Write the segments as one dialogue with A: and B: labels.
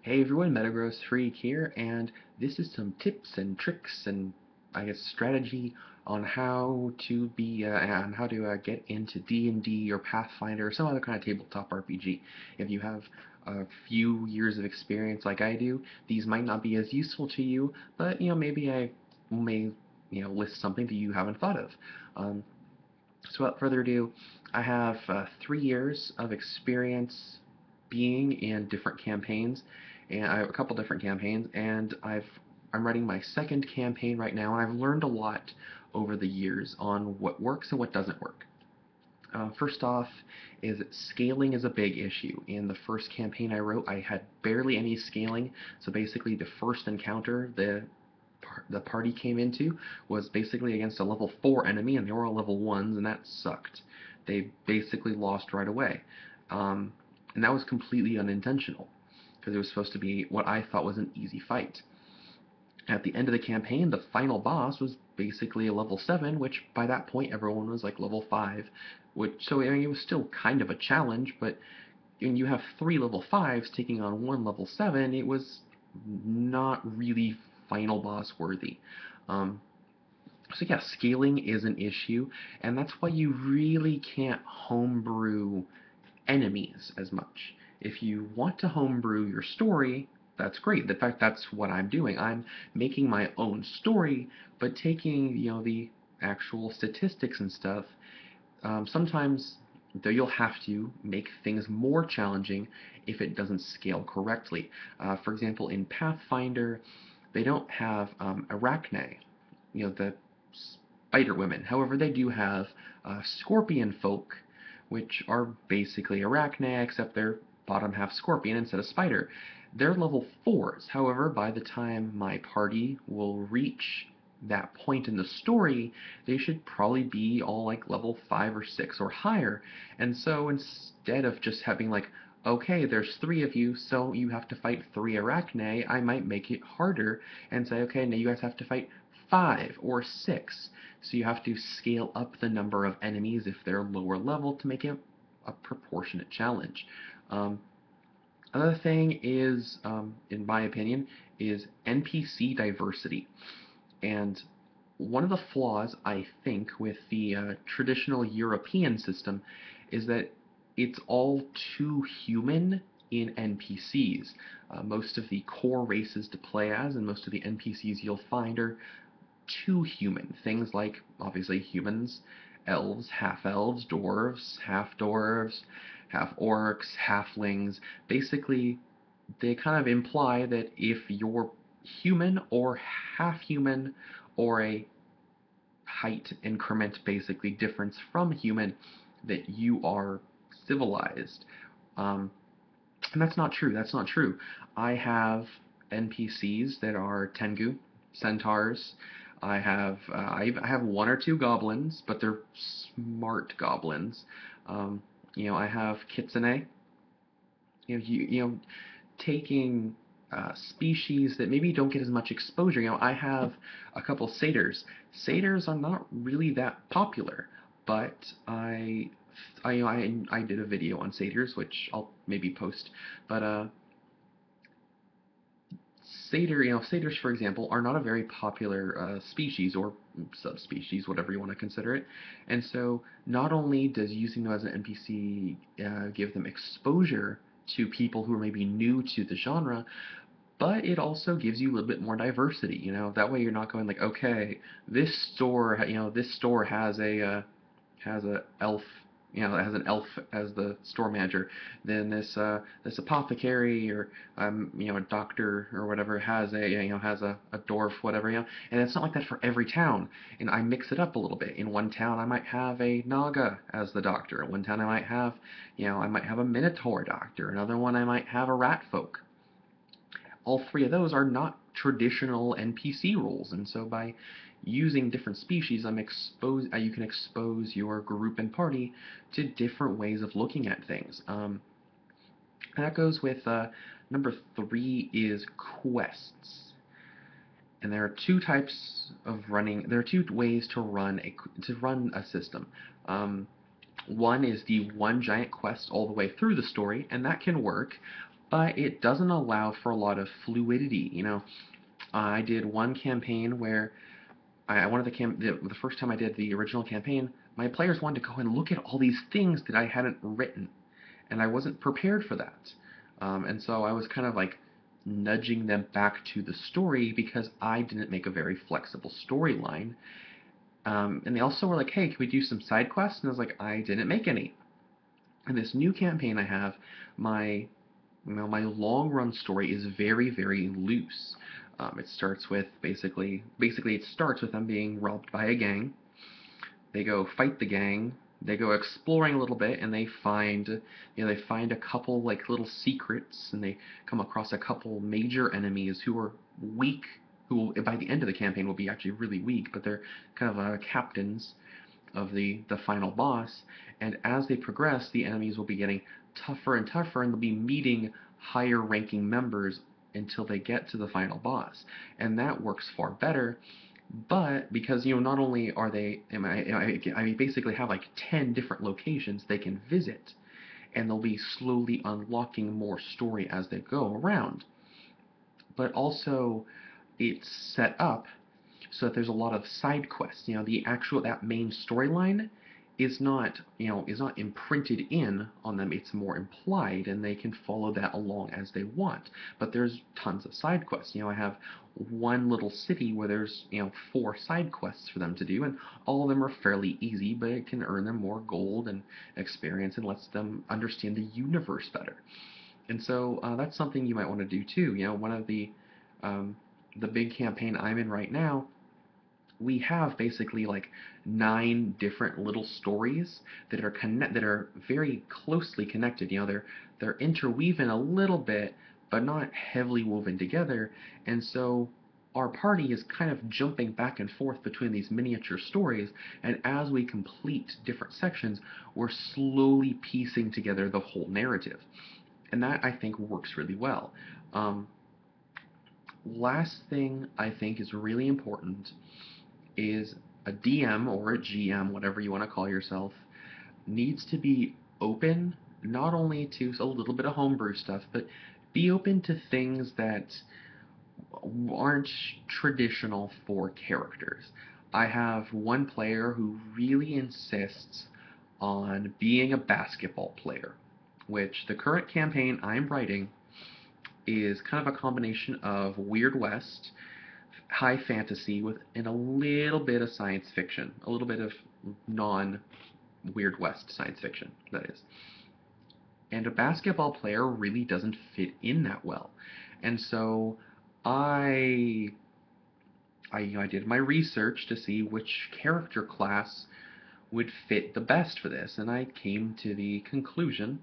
A: Hey everyone, Metagross Freak here, and this is some tips and tricks and I guess strategy on how to get into D&D or Pathfinder or some other kind of tabletop RPG. If you have a few years of experience like I do, these might not be as useful to you, but maybe I may list something that you haven't thought of. Um, so without further ado, I have 3 years of experience being in different campaigns, and I have a couple different campaigns, and I'm writing my second campaign right now, and I've learned a lot over the years on what works and what doesn't work. First off, is scaling is a big issue. In the first campaign I wrote, I had barely any scaling, so basically the first encounter the party came into was basically against a level 4 enemy, and they were all level 1s, and that sucked. They basically lost right away. Um, and that was completely unintentional, because it was supposed to be what I thought was an easy fight. At the end of the campaign, the final boss was basically a level 7, which by that point everyone was like level 5, so I mean, it was still kind of a challenge, but when you have 3 level 5s taking on 1 level 7, it was not really final boss worthy. Um, so yeah, scaling is an issue, and that's why you really can't homebrew enemies as much. If you want to homebrew your story, that's great. In fact, that's what I'm doing. I'm making my own story, but taking the actual statistics and stuff. Sometimes though you'll have to make things more challenging if it doesn't scale correctly. For example, in Pathfinder, they don't have arachne, the spider women. However, they do have scorpion folk, which are basically arachne, except they're bottom half scorpion instead of spider. They're level 4s. However, by the time my party will reach that point in the story, they should probably be all like level 5 or 6 or higher. And so instead of just having like, okay, there's 3 of you, so you have to fight 3 arachne, I might make it harder and say, okay, now you guys have to fight 5 or 6. So you have to scale up the number of enemies if they're lower level to make it a proportionate challenge. Um, Another thing is, in my opinion, is NPC diversity. And one of the flaws, I think, with the traditional European system is that it's all too human in NPCs. Most of the core races to play as and most of the NPCs you'll find are too human. Things like, obviously, humans, elves, half-elves, dwarves, half-dwarves, half-orcs, halflings. Basically, they kind of imply that if you're human or half-human or a height increment basically difference from human, that you are civilized. Um, and that's not true. That's not true. I have NPCs that are Tengu, centaurs. I have 1 or 2 goblins, but they're smart goblins. Um, I have kitsune. Taking species that maybe don't get as much exposure. I have a couple satyrs. Satyrs are not really that popular, but I did a video on satyrs, which I'll maybe post. But satyrs, for example, are not a very popular species or subspecies, whatever you want to consider it. And so, not only does using them as an NPC give them exposure to people who are maybe new to the genre, but it also gives you a little bit more diversity. That way you're not going like, okay, this store has a elf, it has an elf as the store manager. Then this apothecary or a doctor or whatever has a dwarf, whatever. And it's not like that for every town. And I mix it up a little bit. In one town I might have a naga as the doctor. In one town I might have a minotaur doctor. Another one I might have a rat folk. All 3 of those are not traditional NPC rules, and so by using different species, you can expose your group and party to different ways of looking at things. And that goes with number 3 is quests. And there are 2 types of running. There are 2 ways to run a system. One is the one giant quest all the way through the story, and that can work, but it doesn't allow for a lot of fluidity. I did one campaign where one of the first time I did the original campaign, my players wanted to go and look at all these things that I hadn't written, and I wasn't prepared for that. And so I was kind of like nudging them back to the story because I didn't make a very flexible storyline. And they also were like, "Hey, can we do some side quests?" And I was like, "I didn't make any." In this new campaign I have, my my long run story is very, very loose. It starts with basically it starts with them being robbed by a gang. They go fight the gang. They go exploring a little bit, and they find a couple like little secrets, and they come across a couple major enemies who are weak, who by the end of the campaign will be actually really weak, but they're kind of captains of the final boss. And as they progress, the enemies will be getting tougher and tougher, and they'll be meeting higher ranking members until they get to the final boss. And that works far better. But because not only are they, I basically have like 10 different locations they can visit, and they'll be slowly unlocking more story as they go around. But also, it's set up so that there's a lot of side quests. That main storyline is not imprinted in on them. It's more implied, and they can follow that along as they want. But there's tons of side quests. I have one little city where there's 4 side quests for them to do, and all of them are fairly easy, but it can earn them more gold and experience and lets them understand the universe better. And so that's something you might want to do too. One of the big campaign I'm in right now, we have basically like 9 different little stories that are very closely connected. They're interweaving a little bit, but not heavily woven together. And so our party is kind of jumping back and forth between these miniature stories, and as we complete different sections, we're slowly piecing together the whole narrative. And that, I think, works really well. Um, Last thing I think is really important is a DM or a GM, whatever you want to call yourself, needs to be open not only to a little bit of homebrew stuff, but be open to things that aren't traditional for characters. I have one player who really insists on being a basketball player, which the current campaign I'm writing is kind of a combination of Weird West, high fantasy with and a little bit of science fiction, a little bit of non Weird West science fiction, that is. And a basketball player really doesn't fit in that well. And so I I did my research to see which character class would fit the best for this, and I came to the conclusion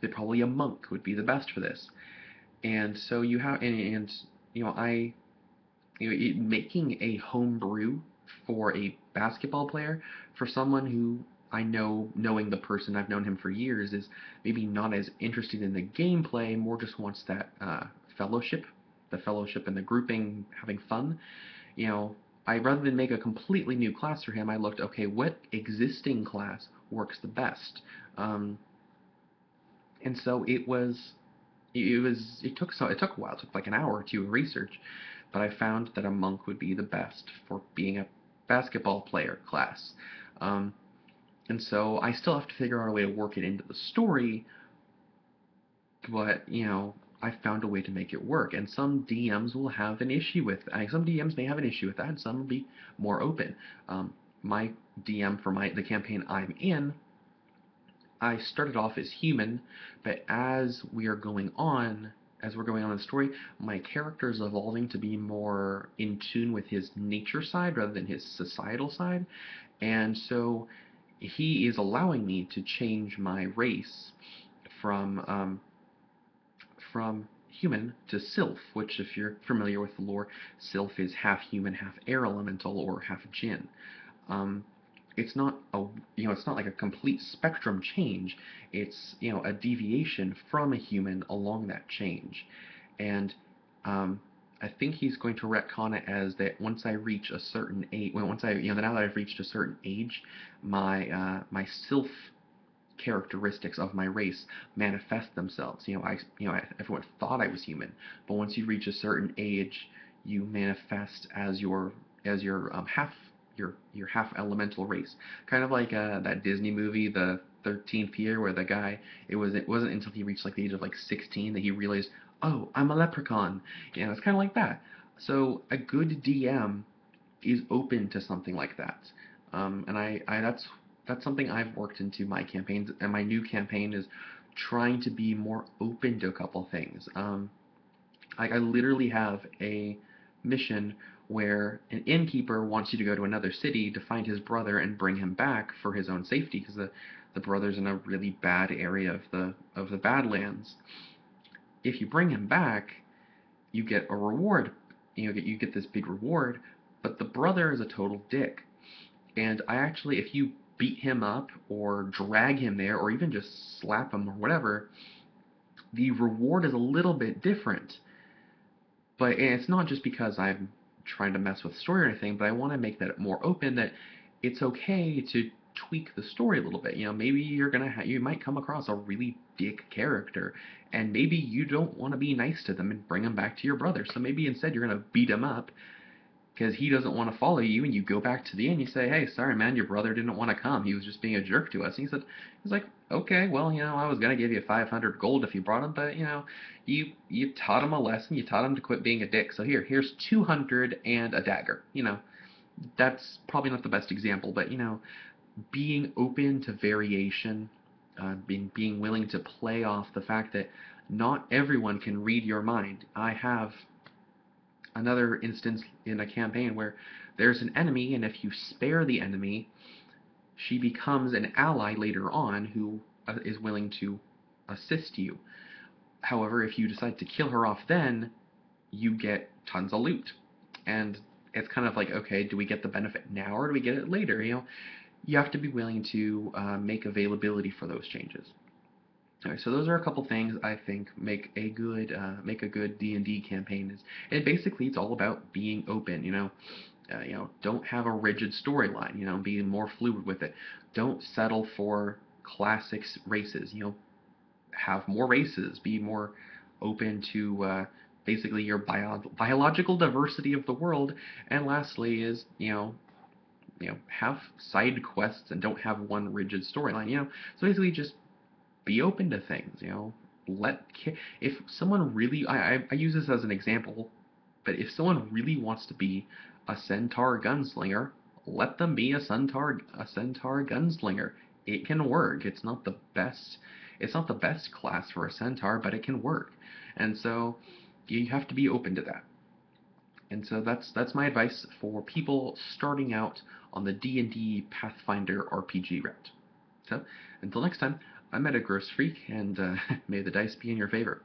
A: that probably a monk would be the best for this. And so you have and I making a homebrew for a basketball player, for someone who I know, knowing the person, I've known him for years, is maybe not as interested in the gameplay, more just wants that fellowship, the fellowship and the grouping, having fun. I rather than make a completely new class for him, I looked, okay, what existing class works the best? Um, and so it took a while. It took like an hour or two of research, but I found that a monk would be the best for being a basketball player class. Um, and so I still have to figure out a way to work it into the story, but I found a way to make it work. And some DMs will have an issue with some DMs may have an issue with that, and some will be more open. My DM for the campaign I'm in, I started off as human, but as we're going on in the story, my character is evolving to be more in tune with his nature side rather than his societal side, and so he is allowing me to change my race from human to sylph, which, if you're familiar with the lore, sylph is half human, half air elemental, or half jinn. Um, it's not it's not like a complete spectrum change. It's a deviation from a human along that change, and I think he's going to retcon it as that once I reach a certain age, now that I've reached a certain age, my sylph characteristics of my race manifest themselves. Everyone thought I was human, but once you reach a certain age, you manifest as your your half elemental race. Kind of like that Disney movie, The 13th Year, where the guy it wasn't until he reached like the age of like 16 that he realized, oh, I'm a leprechaun. It's kind of like that. So a good DM is open to something like that. And that's something I've worked into my campaigns, and my new campaign is trying to be more open to a couple things. Like I literally have a mission where an innkeeper wants you to go to another city to find his brother and bring him back for his own safety, because the brother's in a really bad area of the Badlands. If you bring him back, you get a reward. You get this big reward, but the brother is a total dick. And if you beat him up or drag him there or even just slap him or whatever, the reward is a little bit different. But it's not just because I'm trying to mess with the story or anything, but I want to make that more open, that it's okay to tweak the story a little bit. Maybe you might come across a really dick character, and maybe you don't want to be nice to them and bring them back to your brother. So maybe instead you're gonna beat him up because he doesn't want to follow you, and you go back to the inn. You say, hey, sorry man, your brother didn't want to come. He was just being a jerk to us. And he's like, okay, well, I was gonna give you 500 gold if you brought him, but you taught him a lesson. You taught him to quit being a dick. So here's 200 and a dagger. That's probably not the best example, but being open to variation, being willing to play off the fact that not everyone can read your mind. I have another instance in a campaign where there's an enemy, and if you spare the enemy, she becomes an ally later on who is willing to assist you. However, if you decide to kill her off then, you get tons of loot. And it's kind of like, okay, do we get the benefit now or do we get it later? You have to be willing to make availability for those changes. Alright, so those are a couple things I think make a good D&D campaign. And basically it's all about being open. Don't have a rigid storyline. Be more fluid with it. Don't settle for classic races. Have more races. Be more open to basically your biological diversity of the world. And lastly is have side quests and don't have one rigid storyline. So basically just be open to things. If someone really, I use this as an example, but if someone really wants to be a centaur gunslinger, let them be a centaur gunslinger. It can work. It's not the best class for a centaur, but it can work. And so you have to be open to that. And so that's my advice for people starting out on the D&D Pathfinder RPG route. So until next time, I'm Metagross Freak, and may the dice be in your favor.